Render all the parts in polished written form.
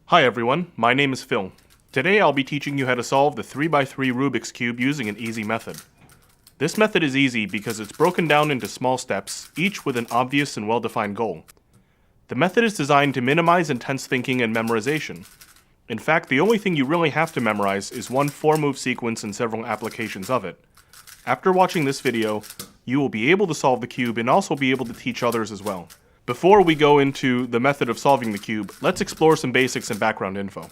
Hi everyone, my name is Phil. Today I'll be teaching you how to solve the 3x3 Rubik's Cube using an easy method. This method is easy because it's broken down into small steps, each with an obvious and well-defined goal. The method is designed to minimize intense thinking and memorization. In fact, the only thing you really have to memorize is one 4-move sequence and several applications of it. After watching this video, you will be able to solve the cube and also be able to teach others as well. Before we go into the method of solving the cube, let's explore some basics and background info.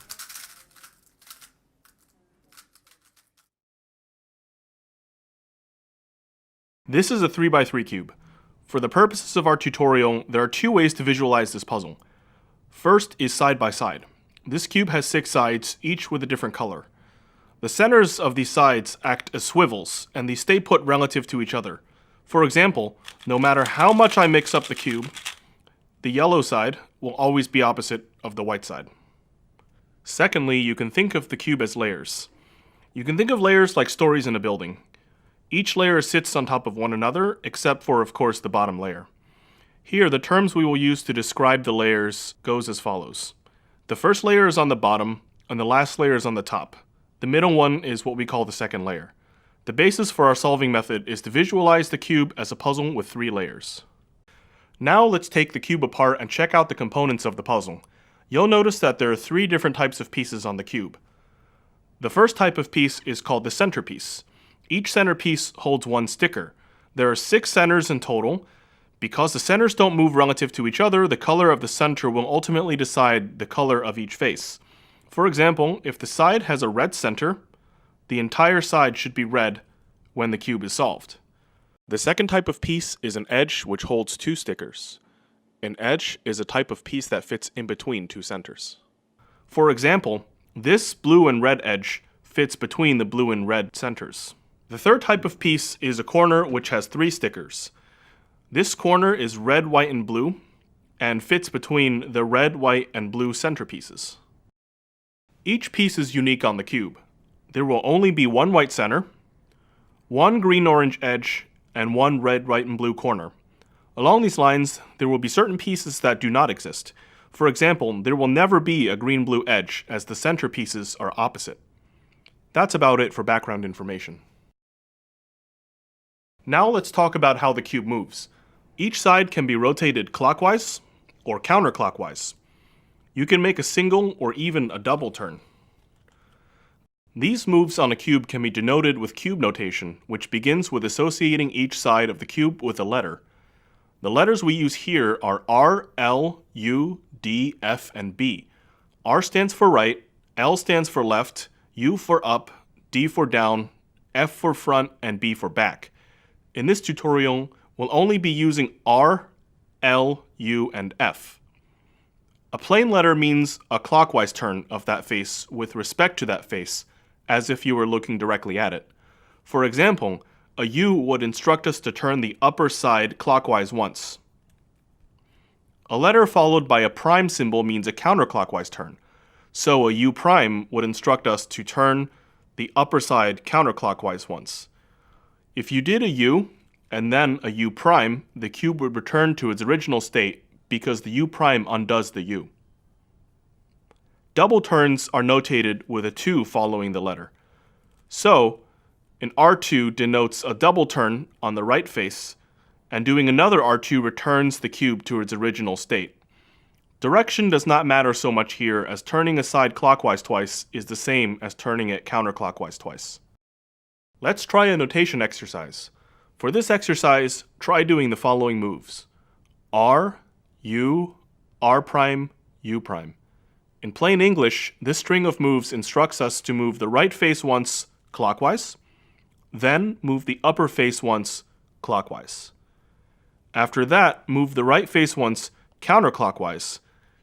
This is a 3x3 cube. For the purposes of our tutorial, there are two ways to visualize this puzzle. First is side by side. This cube has 6 sides, each with a different color. The centers of these sides act as swivels, and they stay put relative to each other. For example, no matter how much I mix up the cube, the yellow side will always be opposite of the white side. Secondly, you can think of the cube as layers. You can think of layers like stories in a building. Each layer sits on top of one another, except for, of course, the bottom layer. Here, the terms we will use to describe the layers goes as follows. The first layer is on the bottom, and the last layer is on the top. The middle one is what we call the second layer. The basis for our solving method is to visualize the cube as a puzzle with 3 layers. Now let's take the cube apart and check out the components of the puzzle. You'll notice that there are 3 different types of pieces on the cube. The first type of piece is called the centerpiece. Each centerpiece holds one sticker. There are 6 centers in total. Because the centers don't move relative to each other, the color of the center will ultimately decide the color of each face. For example, if the side has a red center, the entire side should be red when the cube is solved. The second type of piece is an edge which holds 2 stickers. An edge is a type of piece that fits in between 2 centers. For example, this blue and red edge fits between the blue and red centers. The third type of piece is a corner which has 3 stickers. This corner is red, white, and blue, and fits between the red, white, and blue centerpieces. Each piece is unique on the cube. There will only be one white center, one green-orange edge, and one red, white, and blue corner. Along these lines, there will be certain pieces that do not exist. For example, there will never be a green-blue edge, as the centerpieces are opposite. That's about it for background information. Now let's talk about how the cube moves. Each side can be rotated clockwise or counterclockwise. You can make a single or even a double turn. These moves on a cube can be denoted with cube notation, which begins with associating each side of the cube with a letter. The letters we use here are R, L, U, D, F, and B. R stands for right, L stands for left, U for up, D for down, F for front, and B for back. In this tutorial, we'll only be using R, L, U, and F. A plain letter means a clockwise turn of that face with respect to that face, as if you were looking directly at it. For example, a U would instruct us to turn the upper side clockwise once. A letter followed by a prime symbol means a counterclockwise turn. So a U prime would instruct us to turn the upper side counterclockwise once. If you did a U and then a U prime, the cube would return to its original state because the U prime undoes the U. Double turns are notated with a 2 following the letter. So, an R2 denotes a double turn on the right face, and doing another R2 returns the cube to its original state. Direction does not matter so much here, as turning a side clockwise twice is the same as turning it counterclockwise twice. Let's try a notation exercise. For this exercise, try doing the following moves. R, U, R prime, U prime. In plain English, this string of moves instructs us to move the right face once clockwise, then move the upper face once clockwise. After that, move the right face once counterclockwise.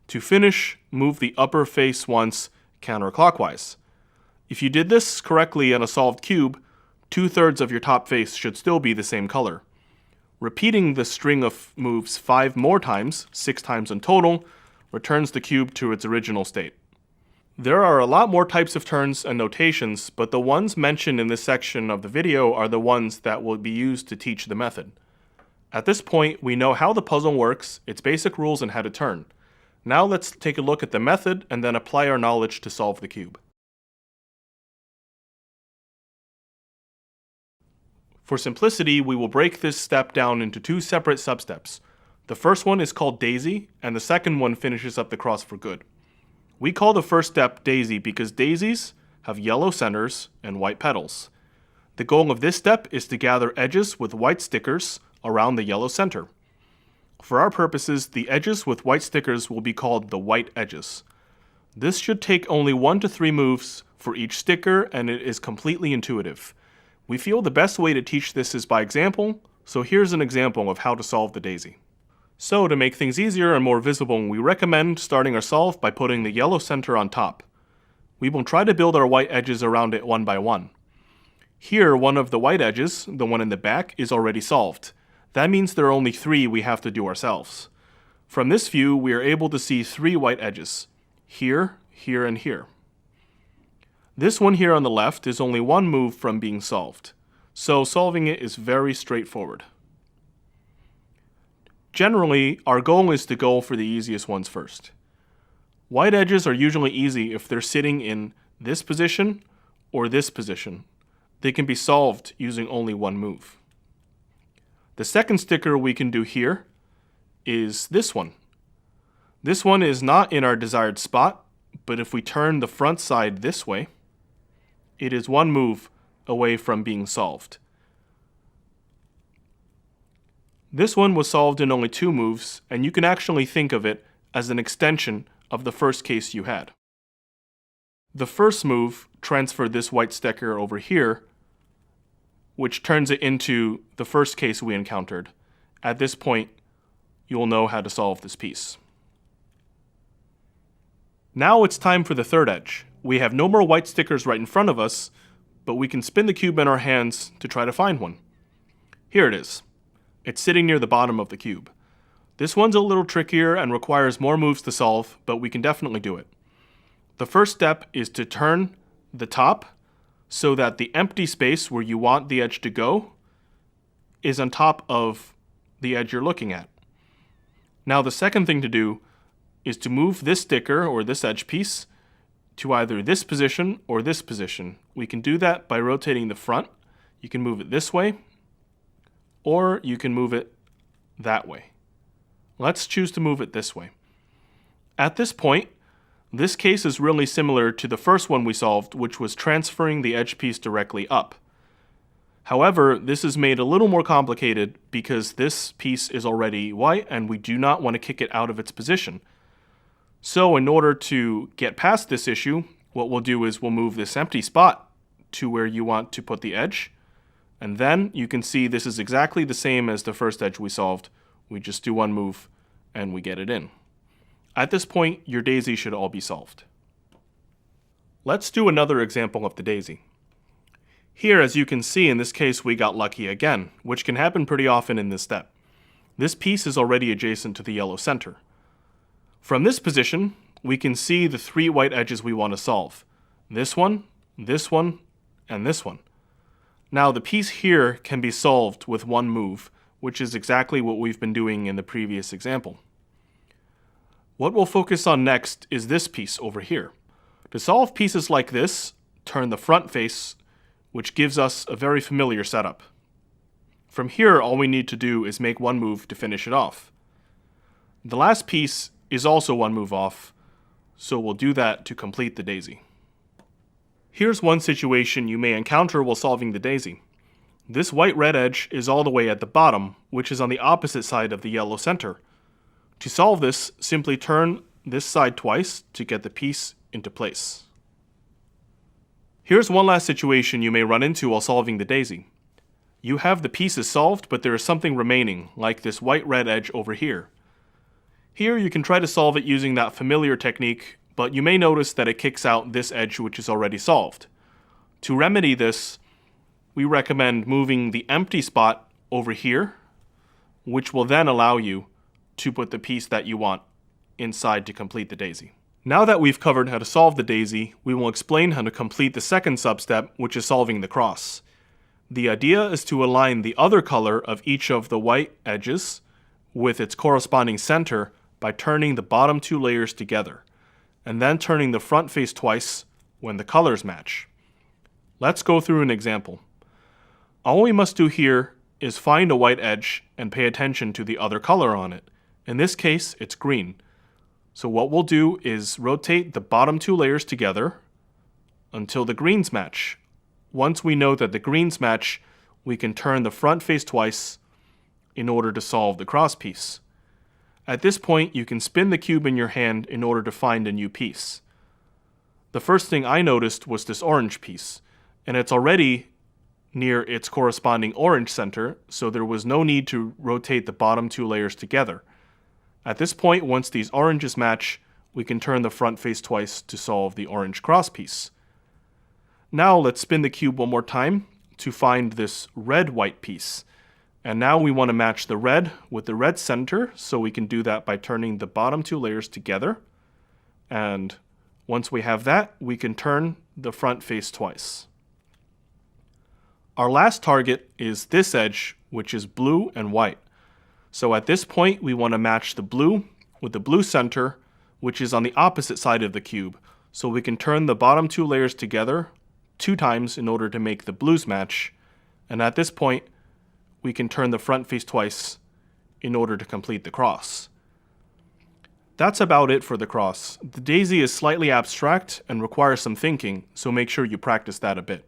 To finish, move the upper face once counterclockwise. If you did this correctly on a solved cube, 2/3 of your top face should still be the same color. Repeating the string of moves 5 more times, 6 times in total, returns the cube to its original state. There are a lot more types of turns and notations, but the ones mentioned in this section of the video are the ones that will be used to teach the method. At this point, we know how the puzzle works, its basic rules, and how to turn. Now let's take a look at the method and then apply our knowledge to solve the cube. For simplicity, we will break this step down into two separate substeps. The first one is called Daisy, and the second one finishes up the cross for good. We call the first step Daisy because daisies have yellow centers and white petals. The goal of this step is to gather edges with white stickers around the yellow center. For our purposes, the edges with white stickers will be called the white edges. This should take only 1 to 3 moves for each sticker, and it is completely intuitive. We feel the best way to teach this is by example, so here's an example of how to solve the daisy. So to make things easier and more visible, we recommend starting our solve by putting the yellow center on top. We will try to build our white edges around it one by one. Here, one of the white edges, the one in the back, is already solved. That means there are only 3 we have to do ourselves. From this view, we are able to see 3 white edges. Here, here, and here. This one here on the left is only 1 move from being solved, so solving it is very straightforward. Generally, our goal is to go for the easiest ones first. White edges are usually easy if they're sitting in this position or this position. They can be solved using only 1 move. The second sticker we can do here is this one. This one is not in our desired spot, but if we turn the front side this way, it is 1 move away from being solved. This one was solved in only 2 moves, and you can actually think of it as an extension of the first case you had. The first move transferred this white sticker over here, which turns it into the first case we encountered. At this point, you will know how to solve this piece. Now it's time for the third edge. We have no more white stickers right in front of us, but we can spin the cube in our hands to try to find one. Here it is. It's sitting near the bottom of the cube. This one's a little trickier and requires more moves to solve, but we can definitely do it. The first step is to turn the top so that the empty space where you want the edge to go is on top of the edge you're looking at. Now the second thing to do is to move this sticker or this edge piece to either this position or this position. We can do that by rotating the front. You can move it this way, or you can move it that way. Let's choose to move it this way. At this point, this case is really similar to the first one we solved, which was transferring the edge piece directly up. However, this is made a little more complicated because this piece is already white and we do not want to kick it out of its position. So in order to get past this issue, what we'll do is we'll move this empty spot to where you want to put the edge. And then you can see this is exactly the same as the first edge we solved. We just do 1 move and we get it in. At this point, your daisy should all be solved. Let's do another example of the daisy. Here, as you can see, in this case, we got lucky again, which can happen pretty often in this step. This piece is already adjacent to the yellow center. From this position, we can see the 3 white edges we want to solve. This one, and this one. Now the piece here can be solved with 1 move, which is exactly what we've been doing in the previous example. What we'll focus on next is this piece over here. To solve pieces like this, turn the front face, which gives us a very familiar setup. From here, all we need to do is make 1 move to finish it off. The last piece is also 1 move off, so we'll do that to complete the daisy. Here's one situation you may encounter while solving the daisy. This white-red edge is all the way at the bottom, which is on the opposite side of the yellow center. To solve this, simply turn this side twice to get the piece into place. Here's one last situation you may run into while solving the daisy. You have the pieces solved, but there is something remaining, like this white-red edge over here. Here you can try to solve it using that familiar technique, but you may notice that it kicks out this edge which is already solved. To remedy this, we recommend moving the empty spot over here, which will then allow you to put the piece that you want inside to complete the daisy. Now that we've covered how to solve the daisy, we will explain how to complete the second substep, which is solving the cross. The idea is to align the other color of each of the white edges with its corresponding center by turning the bottom two layers together, and then turning the front face twice when the colors match. Let's go through an example. All we must do here is find a white edge and pay attention to the other color on it. In this case, it's green. So what we'll do is rotate the bottom two layers together until the greens match. Once we know that the greens match, we can turn the front face twice in order to solve the cross piece. At this point, you can spin the cube in your hand in order to find a new piece. The first thing I noticed was this orange piece, and it's already near its corresponding orange center, so there was no need to rotate the bottom two layers together. At this point, once these oranges match, we can turn the front face twice to solve the orange cross piece. Now let's spin the cube one more time to find this red-white piece. And now we want to match the red with the red center, so we can do that by turning the bottom two layers together. And once we have that, we can turn the front face twice. Our last target is this edge, which is blue and white. So at this point, we want to match the blue with the blue center, which is on the opposite side of the cube. So we can turn the bottom two layers together 2 times in order to make the blues match. And at this point, we can turn the front face twice in order to complete the cross. That's about it for the cross. The daisy is slightly abstract and requires some thinking, so make sure you practice that a bit.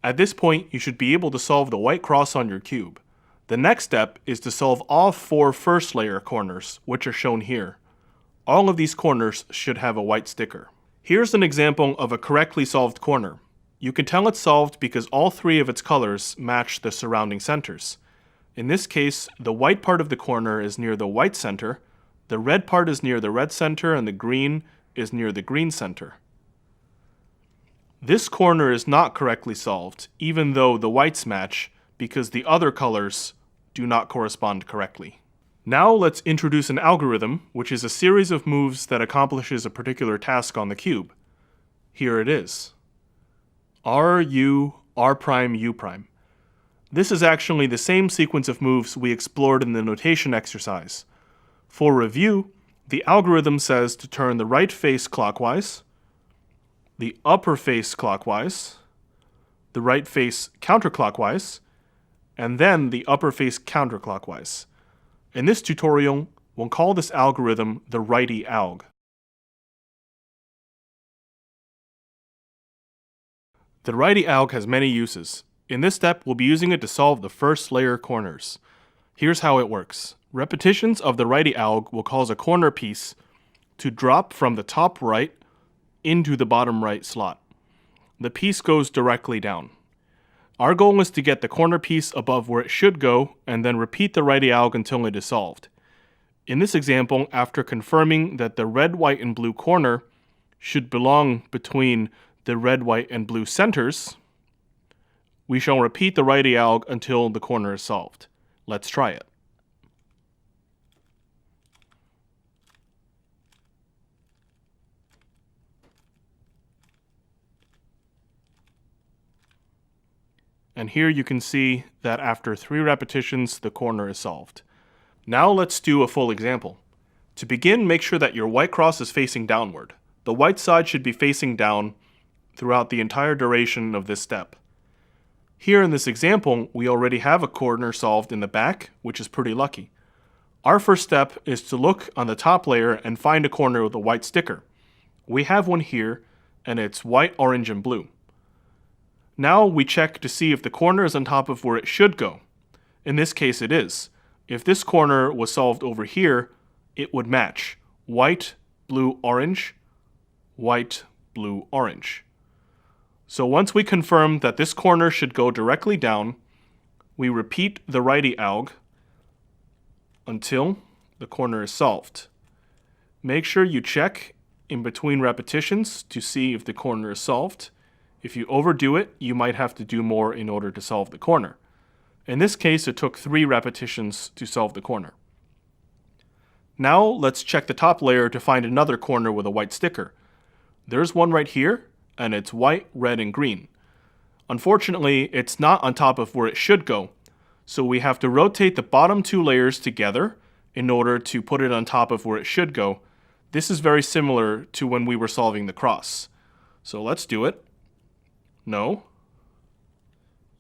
At this point, you should be able to solve the white cross on your cube. The next step is to solve all 4 first layer corners, which are shown here. All of these corners should have a white sticker. Here's an example of a correctly solved corner. You can tell it's solved because all 3 of its colors match the surrounding centers. In this case, the white part of the corner is near the white center, the red part is near the red center, and the green is near the green center. This corner is not correctly solved, even though the whites match, because the other colors do not correspond correctly. Now let's introduce an algorithm, which is a series of moves that accomplishes a particular task on the cube. Here it is. R, U, R prime, U prime. This is actually the same sequence of moves we explored in the notation exercise. For review, the algorithm says to turn the right face clockwise, the upper face clockwise, the right face counterclockwise, and then the upper face counterclockwise. In this tutorial, we'll call this algorithm the righty alg. The righty alg has many uses. In this step, we'll be using it to solve the first layer corners. Here's how it works. Repetitions of the righty alg will cause a corner piece to drop from the top right into the bottom right slot. The piece goes directly down. Our goal is to get the corner piece above where it should go and then repeat the righty alg until it is solved. In this example, after confirming that the red, white, and blue corner should belong between the red, white, and blue centers, we shall repeat the righty alg until the corner is solved. Let's try it. And here you can see that after 3 repetitions, the corner is solved. Now let's do a full example. To begin, make sure that your white cross is facing downward. The white side should be facing down throughout the entire duration of this step. Here in this example, we already have a corner solved in the back, which is pretty lucky. Our first step is to look on the top layer and find a corner with a white sticker. We have one here, and it's white, orange, and blue. Now we check to see if the corner is on top of where it should go. In this case it is. If this corner was solved over here, it would match. White, blue, orange, white, blue, orange. So once we confirm that this corner should go directly down, we repeat the righty alg until the corner is solved. Make sure you check in between repetitions to see if the corner is solved. If you overdo it, you might have to do more in order to solve the corner. In this case, it took 3 repetitions to solve the corner. Now let's check the top layer to find another corner with a white sticker. There's one right here, and it's white, red, and green. Unfortunately, it's not on top of where it should go, So we have to rotate the bottom two layers together in order to put it on top of where it should go. This is very similar to when we were solving the cross. So let's do it. No.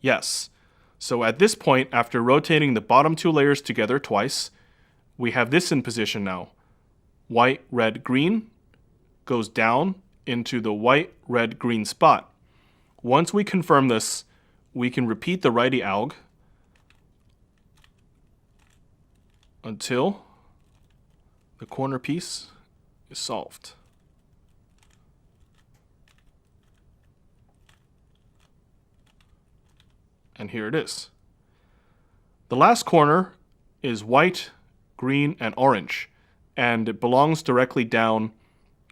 Yes. So at this point, after rotating the bottom two layers together twice, we have this in position now. White, red, green goes down into the white, red, green spot. Once we confirm this, we can repeat the righty alg until the corner piece is solved. And here it is. The last corner is white, green, and orange, and it belongs directly down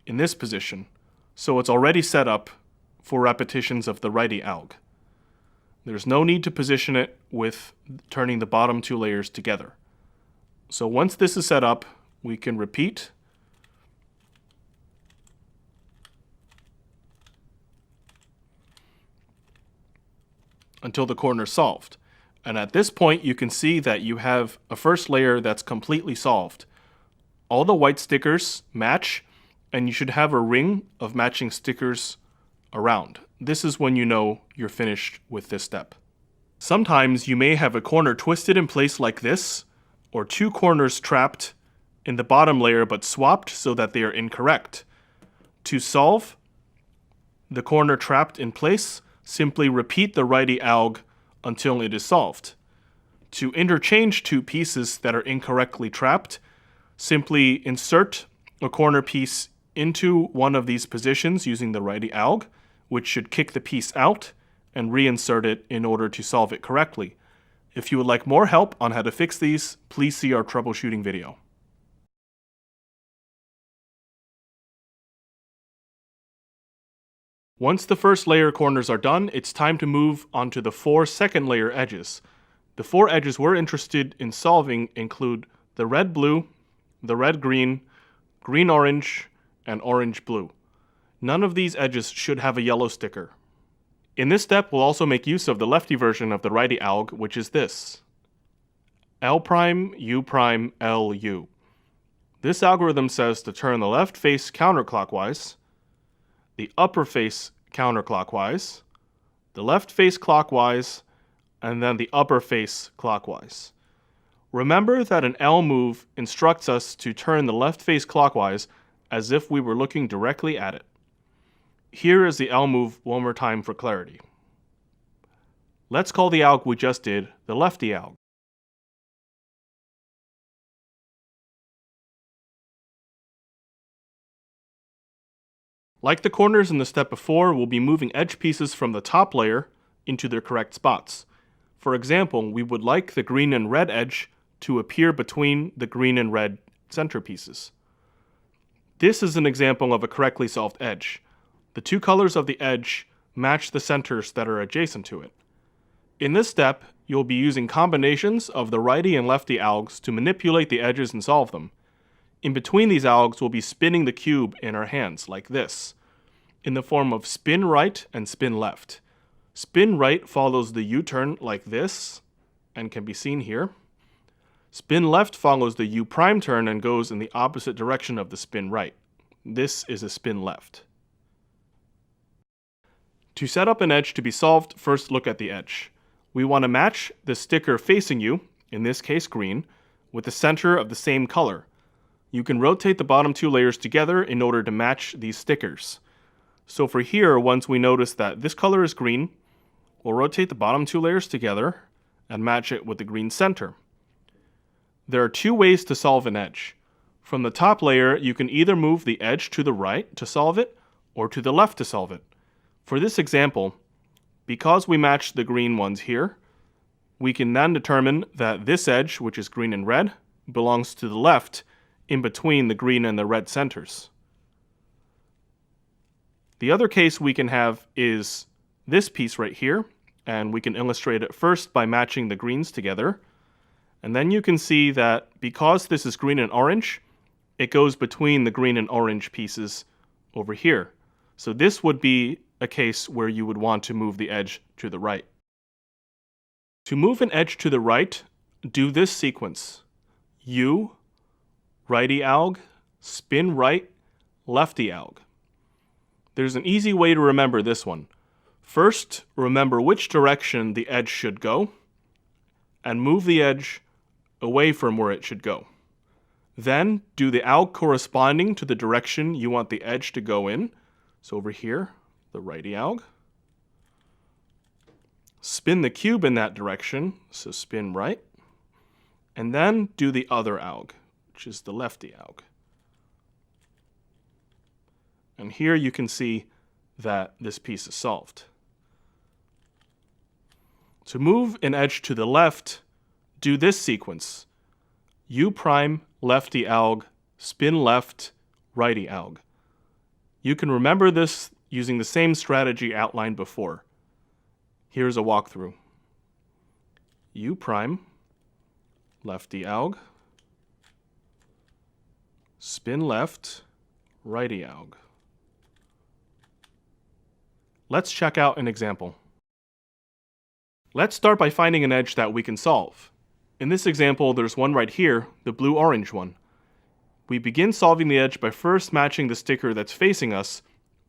in this position. So it's already set up for repetitions of the righty alg. There's no need to position it with turning the bottom two layers together. So once this is set up, we can repeat until the corner is solved. And at this point, you can see that you have a first layer that's completely solved. All the white stickers match, and you should have a ring of matching stickers around. This is when you know you're finished with this step. Sometimes you may have a corner twisted in place like this, or two corners trapped in the bottom layer but swapped so that they are incorrect. To solve the corner trapped in place, simply repeat the righty alg until it is solved. To interchange two pieces that are incorrectly trapped, simply insert a corner piece into one of these positions using the righty alg, which should kick the piece out, and reinsert it in order to solve it correctly. If you would like more help on how to fix these, please see our troubleshooting video. Once the first layer corners are done, it's time to move on to the 4 second layer edges. The 4 edges we're interested in solving include the red-blue, the red-green, green-orange, and orange-blue. None of these edges should have a yellow sticker. In this step, we'll also make use of the lefty version of the righty alg, which is this. L prime, U prime, L, U. This algorithm says to turn the left face counterclockwise, the upper face counterclockwise, the left face clockwise, and then the upper face clockwise. Remember that an L move instructs us to turn the left face clockwise as if we were looking directly at it. Here is the L move one more time for clarity. Let's call the alg we just did the lefty alg. Like the corners in the step before, we'll be moving edge pieces from the top layer into their correct spots. For example, we would like the green and red edge to appear between the green and red center pieces. This is an example of a correctly solved edge. The two colors of the edge match the centers that are adjacent to it. In this step, you'll be using combinations of the righty and lefty algs to manipulate the edges and solve them. In between these algs, we'll be spinning the cube in our hands, like this, in the form of spin right and spin left. Spin right follows the U-turn like this, and can be seen here. Spin left follows the U prime turn and goes in the opposite direction of the spin right. This is a spin left. To set up an edge to be solved, first look at the edge. We want to match the sticker facing you, in this case green, with the center of the same color. You can rotate the bottom two layers together in order to match these stickers. So for here, once we notice that this color is green, we'll rotate the bottom two layers together and match it with the green center. There are two ways to solve an edge. From the top layer, you can either move the edge to the right to solve it, or to the left to solve it. For this example, because we matched the green ones here, we can then determine that this edge, which is green and red, belongs to the left in between the green and the red centers. The other case we can have is this piece right here, and we can illustrate it first by matching the greens together. And then you can see that because this is green and orange, it goes between the green and orange pieces over here. So this would be a case where you would want to move the edge to the right. To move an edge to the right, do this sequence. U, righty alg, spin right, lefty alg. There's an easy way to remember this one. First, remember which direction the edge should go, and move the edge away from where it should go. Then, do the alg corresponding to the direction you want the edge to go in. So over here, the righty alg. Spin the cube in that direction, so spin right. And then do the other alg, which is the lefty alg. And here you can see that this piece is solved. To move an edge to the left, do this sequence. U prime, lefty alg, spin left, righty alg. You can remember this using the same strategy outlined before. Here's a walkthrough. U prime, lefty alg, spin left, righty alg. Let's check out an example. Let's start by finding an edge that we can solve. In this example, there's one right here, the blue-orange one. We begin solving the edge by first matching the sticker that's facing us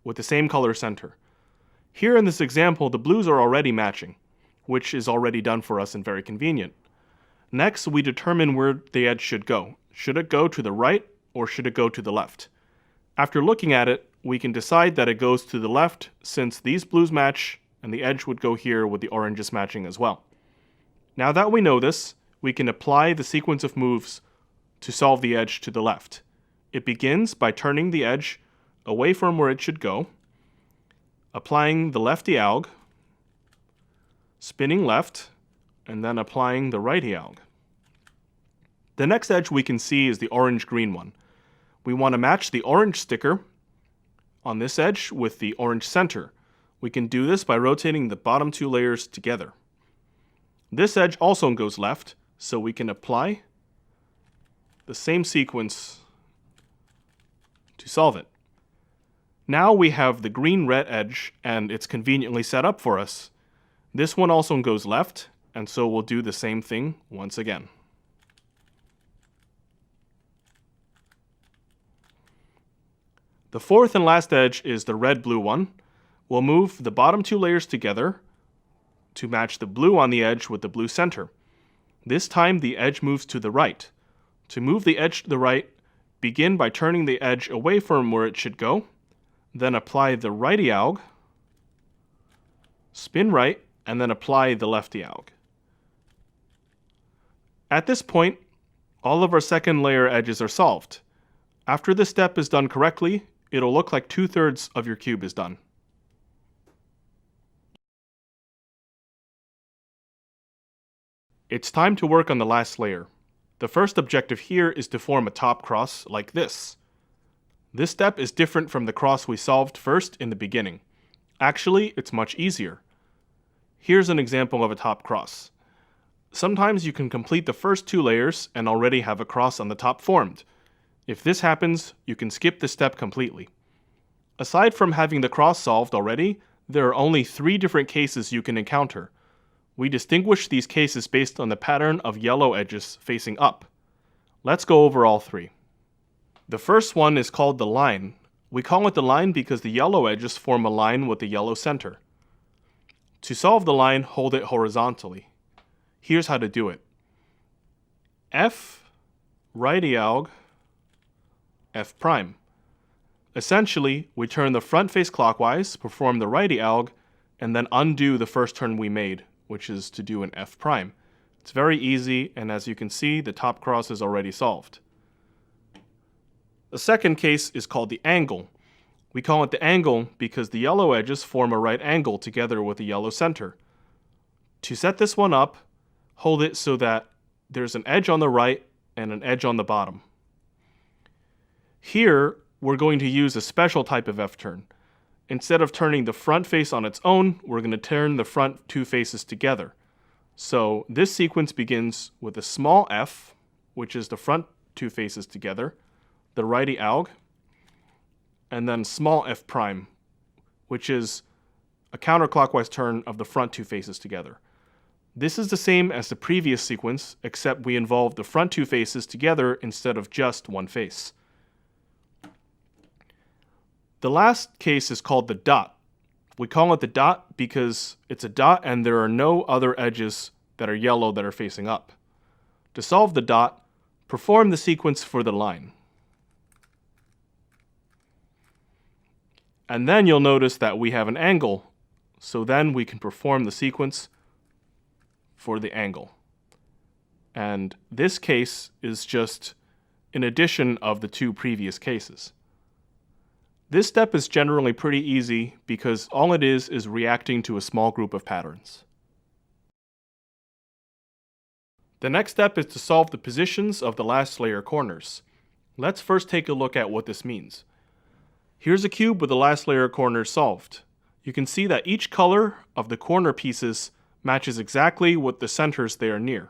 with the same color center. Here in this example, the blues are already matching, which is already done for us and very convenient. Next, we determine where the edge should go. Should it go to the right or should it go to the left? After looking at it, we can decide that it goes to the left since these blues match and the edge would go here with the oranges matching as well. Now that we know this, we can apply the sequence of moves to solve the edge to the left. It begins by turning the edge away from where it should go, applying the lefty alg, spinning left, and then applying the righty alg. The next edge we can see is the orange-green one. We want to match the orange sticker on this edge with the orange center. We can do this by rotating the bottom two layers together. This edge also goes left, so we can apply the same sequence to solve it. Now we have the green-red edge, and it's conveniently set up for us. This one also goes left, and so we'll do the same thing once again. The fourth and last edge is the red-blue one. We'll move the bottom two layers together to match the blue on the edge with the blue center. This time the edge moves to the right. To move the edge to the right, begin by turning the edge away from where it should go, then apply the righty alg, spin right, and then apply the lefty alg. At this point, all of our second layer edges are solved. After this step is done correctly, it'll look like 2/3 of your cube is done. It's time to work on the last layer. The first objective here is to form a top cross like this. This step is different from the cross we solved first in the beginning. Actually, it's much easier. Here's an example of a top cross. Sometimes you can complete the first two layers and already have a cross on the top formed. If this happens, you can skip this step completely. Aside from having the cross solved already, there are only 3 different cases you can encounter. We distinguish these cases based on the pattern of yellow edges facing up. Let's go over all 3. The first one is called the line. We call it the line because the yellow edges form a line with the yellow center. To solve the line, hold it horizontally. Here's how to do it. F, righty alg, F prime. Essentially, we turn the front face clockwise, perform the righty alg, and then undo the first turn we made, which is to do an F prime. It's very easy, and as you can see, the top cross is already solved. The second case is called the angle. We call it the angle because the yellow edges form a right angle together with the yellow center. To set this one up, hold it so that there's an edge on the right and an edge on the bottom. Here, we're going to use a special type of F-turn. Instead of turning the front face on its own, we're going to turn the front two faces together. So this sequence begins with a small f, which is the front two faces together, the righty alg, and then small f prime, which is a counterclockwise turn of the front two faces together. This is the same as the previous sequence, except we involve the front two faces together instead of just one face. The last case is called the dot. We call it the dot because it's a dot and there are no other edges that are yellow that are facing up. To solve the dot, perform the sequence for the line. And then you'll notice that we have an angle, so then we can perform the sequence for the angle. And this case is just an addition of the two previous cases. This step is generally pretty easy because all it is reacting to a small group of patterns. The next step is to solve the positions of the last layer corners. Let's first take a look at what this means. Here's a cube with the last layer corners solved. You can see that each color of the corner pieces matches exactly with the centers they are near.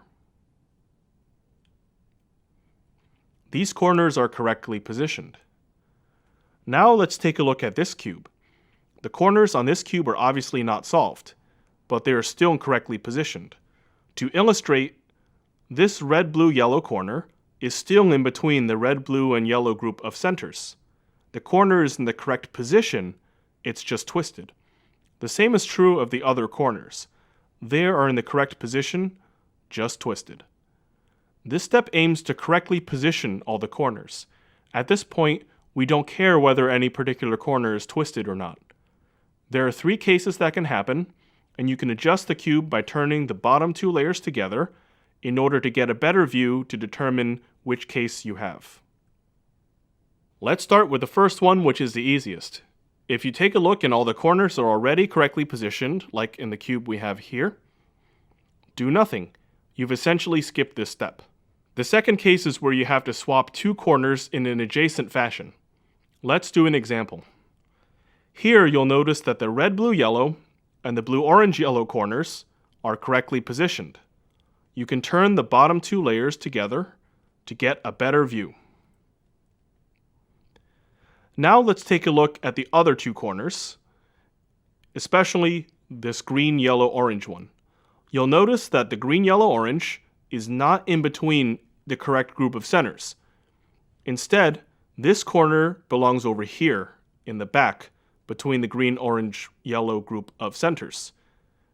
These corners are correctly positioned. Now let's take a look at this cube. The corners on this cube are obviously not solved, but they are still correctly positioned. To illustrate, this red, blue, yellow corner is still in between the red, blue, and yellow group of centers. The corner is in the correct position, it's just twisted. The same is true of the other corners. They are in the correct position, just twisted. This step aims to correctly position all the corners. At this point, we don't care whether any particular corner is twisted or not. There are three cases that can happen, and you can adjust the cube by turning the bottom two layers together in order to get a better view to determine which case you have. Let's start with the first one, which is the easiest. If you take a look and all the corners are already correctly positioned, like in the cube we have here, do nothing. You've essentially skipped this step. The second case is where you have to swap two corners in an adjacent fashion. Let's do an example. Here you'll notice that the red, blue, yellow and the blue, orange, yellow corners are correctly positioned. You can turn the bottom two layers together to get a better view. Now let's take a look at the other two corners, especially this green, yellow, orange one. You'll notice that the green, yellow, orange is not in between the correct group of centers. Instead, this corner belongs over here in the back between the green, orange, yellow group of centers.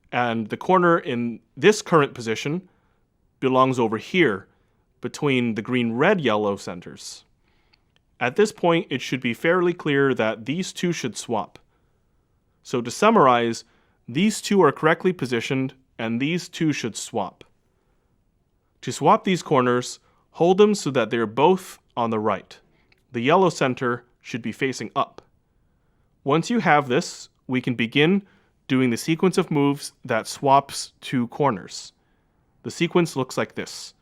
And the corner in this current position belongs over here between the green, red, yellow centers. At this point, it should be fairly clear that these two should swap. So to summarize, these two are correctly positioned and these two should swap. To swap these corners, hold them so that they're both on the right. The yellow center should be facing up. Once you have this, we can begin doing the sequence of moves that swaps two corners. The sequence looks like this.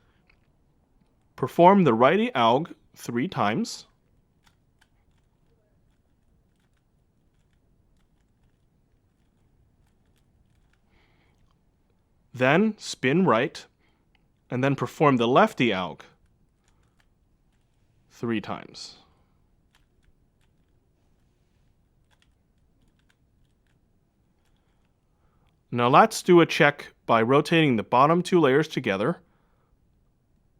Perform the righty alg 3 times. Then spin right, and then perform the lefty alg 3 times. Now let's do a check by rotating the bottom two layers together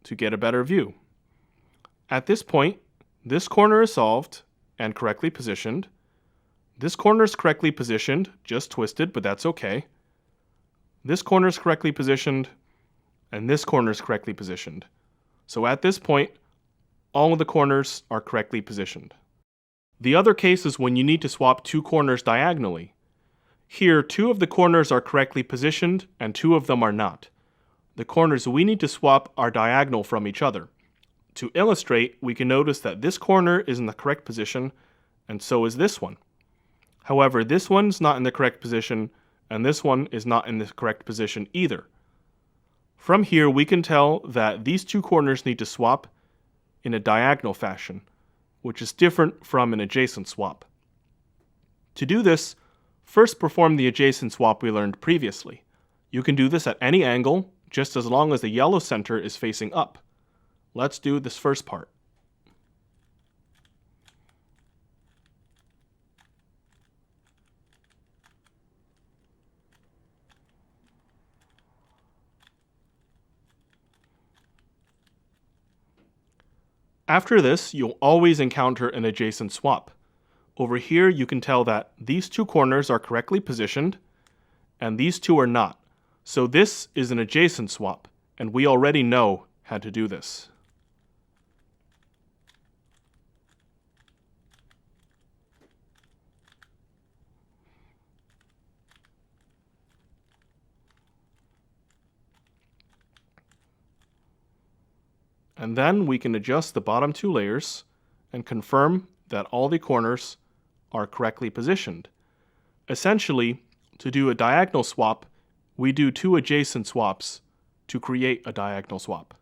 to get a better view. At this point, this corner is solved and correctly positioned. This corner is correctly positioned, just twisted, but that's okay. This corner is correctly positioned, and this corner is correctly positioned. So at this point, all of the corners are correctly positioned. The other case is when you need to swap two corners diagonally. Here, 2 of the corners are correctly positioned, and 2 of them are not. The corners we need to swap are diagonal from each other. To illustrate, we can notice that this corner is in the correct position, and so is this one. However, this one's not in the correct position, and this one is not in the correct position either. From here, we can tell that these two corners need to swap in a diagonal fashion, which is different from an adjacent swap. To do this, first perform the adjacent swap we learned previously. You can do this at any angle, just as long as the yellow center is facing up. Let's do this first part. After this, you'll always encounter an adjacent swap. Over here, you can tell that these two corners are correctly positioned, and these two are not. So this is an adjacent swap, and we already know how to do this. And then we can adjust the bottom two layers and confirm that all the corners are correctly positioned. Essentially, to do a diagonal swap, we do two adjacent swaps to create a diagonal swap.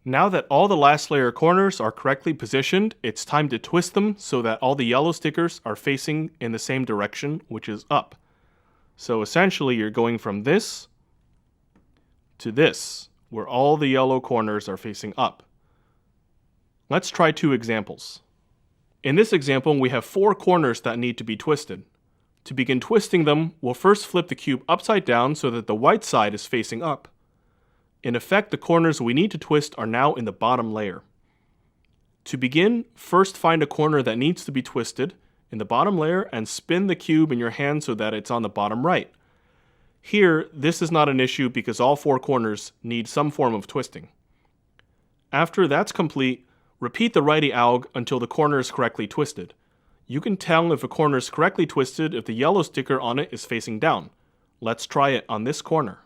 Now that all the last layer corners are correctly positioned, it's time to twist them so that all the yellow stickers are facing in the same direction, which is up. So essentially, you're going from this to this, where all the yellow corners are facing up. Let's try two examples. In this example, we have four corners that need to be twisted. To begin twisting them, we'll first flip the cube upside down so that the white side is facing up. In effect, the corners we need to twist are now in the bottom layer. To begin, first find a corner that needs to be twisted in the bottom layer and spin the cube in your hand so that it's on the bottom right. Here, this is not an issue because all four corners need some form of twisting. After that's complete, repeat the righty alg until the corner is correctly twisted. You can tell if a corner is correctly twisted if the yellow sticker on it is facing down. Let's try it on this corner.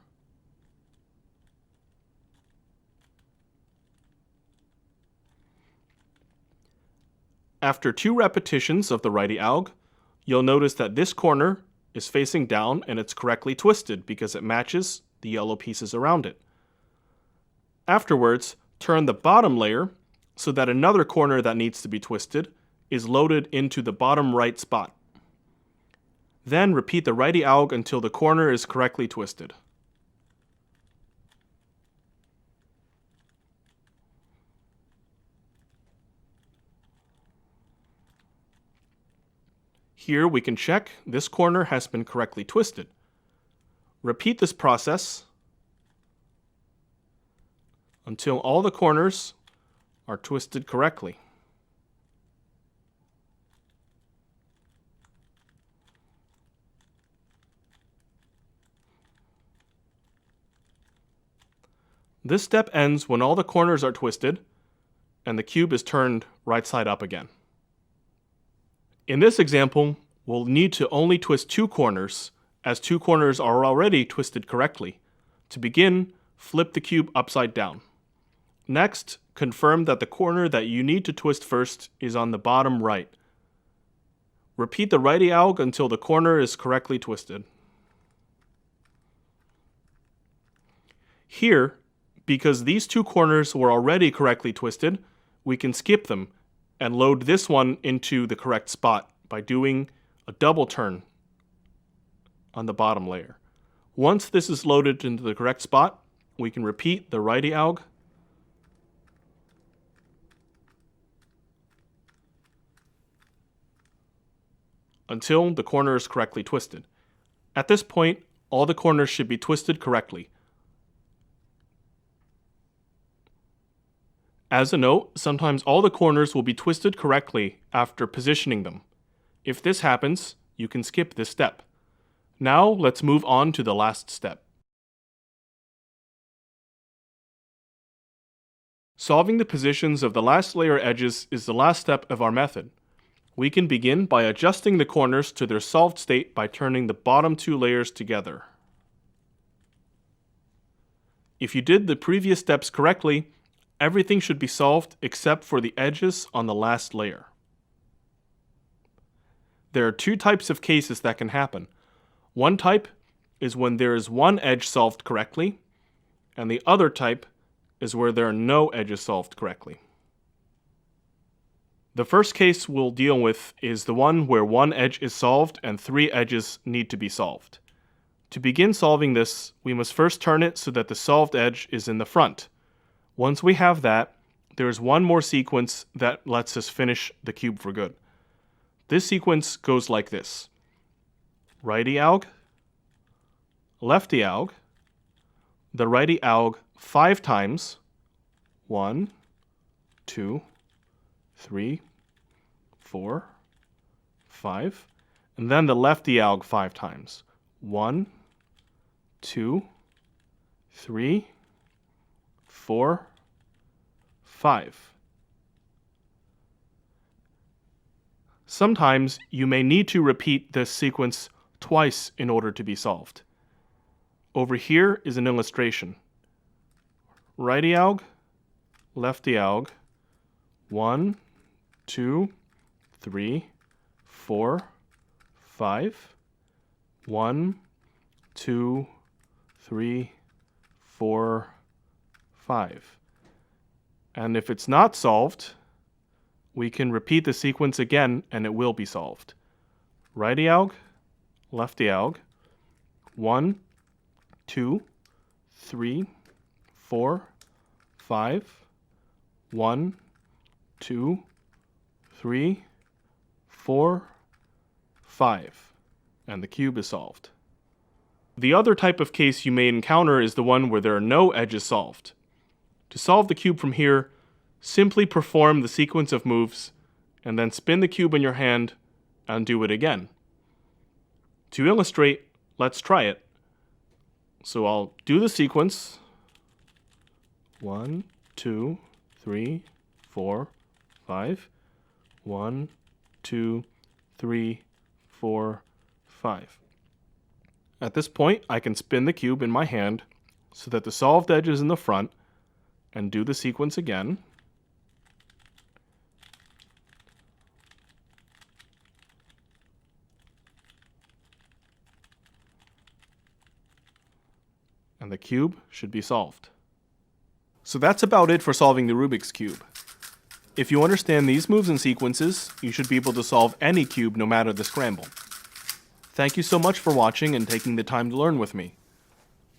After two repetitions of the righty alg, you'll notice that this corner is facing down and it's correctly twisted because it matches the yellow pieces around it. Afterwards, turn the bottom layer so that another corner that needs to be twisted is loaded into the bottom right spot. Then repeat the righty alg until the corner is correctly twisted. Here we can check this corner has been correctly twisted. Repeat this process until all the corners are twisted correctly. This step ends when all the corners are twisted and the cube is turned right side up again. In this example, we'll need to only twist two corners, as two corners are already twisted correctly. To begin, flip the cube upside down. Next, confirm that the corner that you need to twist first is on the bottom right. Repeat the righty alg until the corner is correctly twisted. Here, because these two corners were already correctly twisted, we can skip them and load this one into the correct spot by doing a double turn on the bottom layer. Once this is loaded into the correct spot, we can repeat the righty alg until the corner is correctly twisted. At this point, all the corners should be twisted correctly. As a note, sometimes all the corners will be twisted correctly after positioning them. If this happens, you can skip this step. Now let's move on to the last step. Solving the positions of the last layer edges is the last step of our method. We can begin by adjusting the corners to their solved state by turning the bottom two layers together. If you did the previous steps correctly, everything should be solved except for the edges on the last layer. There are two types of cases that can happen. One type is when there is one edge solved correctly, and the other type is where there are no edges solved correctly. The first case we'll deal with is the one where one edge is solved and three edges need to be solved. To begin solving this, we must first turn it so that the solved edge is in the front. Once we have that, there is one more sequence that lets us finish the cube for good. This sequence goes like this: righty alg, lefty alg, the righty alg 5 times, 1, 2, 3, 4, 5. And then the left diag 5 times. 1, 2, 3, 4, 5. Sometimes you may need to repeat this sequence twice in order to be solved. Over here is an illustration. Right diag, left diag, 1, 2, 3, 4, 5. 1, 2, 3, 4, 5. And if it's not solved, we can repeat the sequence again and it will be solved. Right diag, left diag, 1, 2, 3, 4, 5. 1, 2, 3, 4, 5. And the cube is solved. The other type of case you may encounter is the one where there are no edges solved. To solve the cube from here, simply perform the sequence of moves and then spin the cube in your hand and do it again. To illustrate, let's try it. So I'll do the sequence. 1, 2, 3, 4, 5. 1, 2, 3, 4, 5. At this point, I can spin the cube in my hand so that the solved edge is in the front and do the sequence again. And the cube should be solved. So that's about it for solving the Rubik's Cube. If you understand these moves and sequences, you should be able to solve any cube no matter the scramble. Thank you so much for watching and taking the time to learn with me.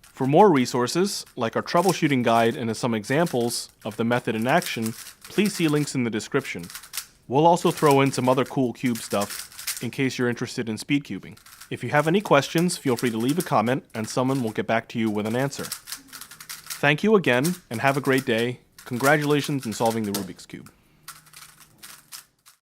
For more resources, like our troubleshooting guide and some examples of the method in action, please see links in the description. We'll also throw in some other cool cube stuff in case you're interested in speed cubing. If you have any questions, feel free to leave a comment and someone will get back to you with an answer. Thank you again and have a great day. Congratulations on solving the Rubik's Cube.